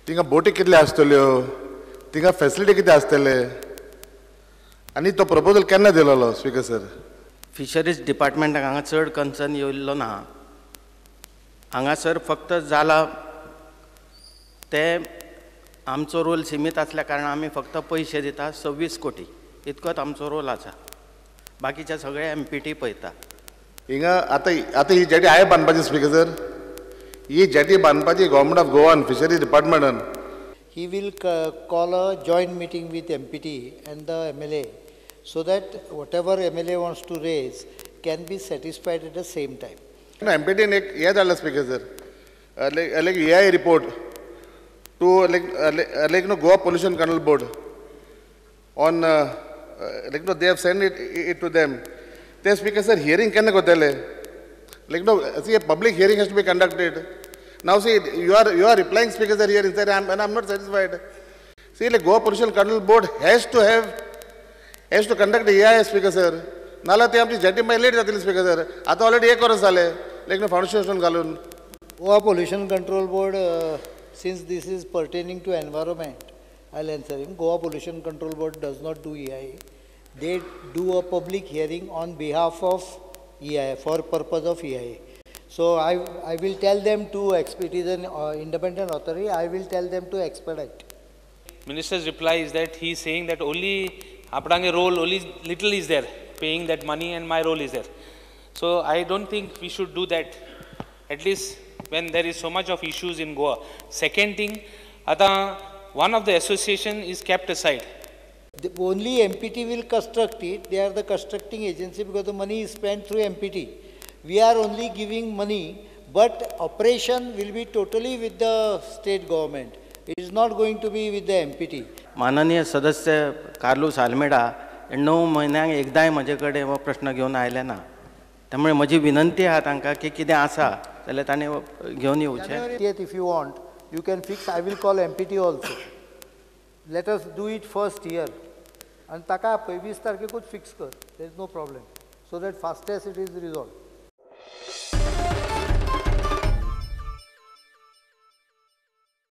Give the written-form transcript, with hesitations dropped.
तिंगा बोटी कितले आसतल्यो, तिंगा फॅसिलिटी कितें आसतले, आनी तो प्रपोजल केन्ना दिलोलो स्पीकर सर? फिशरीज डिपार्टमेंटाक हांगा चड कन्सर्न येयल्लो ना. हांगासर फक्त जाला ते आमचो रोल सीमित असल्या कारणान आमी फक्त पयशे दिता 26 कोटी इतकोच आमचो रोल आसा. बाकीचे सगळे MPT पळयता. हिंगा आतां ही जेटी हांवें बांदपाची स्पीकर सर, ही जेटी बांदपाची गव्हर्मेंट ऑफ गोवान फिशरीज डिपार्टमेंटान. He will call a joint meeting with MPT and the MLA so that whatever MLA wants to raise can be satisfied at the same time. MPT ने एक ये धाडला speaker sir, like AI report to like no Goa Pollution Control Board on like no they have sent it to them. They speaker sir hearing केन्ना कोत्तले? Like no see a public hearing has to be conducted. Now see you are replying speaker sir here inside and I'm not satisfied. See like Goa Pollution Control Board has to conduct the AI speaker sir. नाला ते आमची jetty मागीर late जातली speaker sir. आतां already 1 verse जाले like no foundation घालून. Goa Pollution Control Board, since this is pertaining to environment, I'll answer him. Goa Pollution Control Board does not do EIA. They do a public hearing on behalf of EIA, for purpose of EIA. So I will tell them to, it is an independent authority, I will tell them to expedite. Minister's reply is that he is saying that only Apdange role, only little is there, paying that money and my role is there. So I don't think we should do that, at least when there is so much of issues in Goa. Second thing, one of the association is kept aside. Only MPT will construct it. They are the constructing agency because the money is spent through MPT. We are only giving money, but operation will be totally with the state government. It is not going to be with the MPT. माननीय सदस्य Carlos Almeida 9 म्हयन्यांक एकदांय म्हजे कडेन हो प्रश्न घेवन आयले ना. त्यामुळे म्हजी विनंती आहा तांकां की कितें आसा जाल्यार ताणें घेवन येवचें. If you want, you can fix. I will call MPT also. Let us do it first here. And taka 25 तारखेकूच fix कर. There is no problem. So that fastest it is resolved.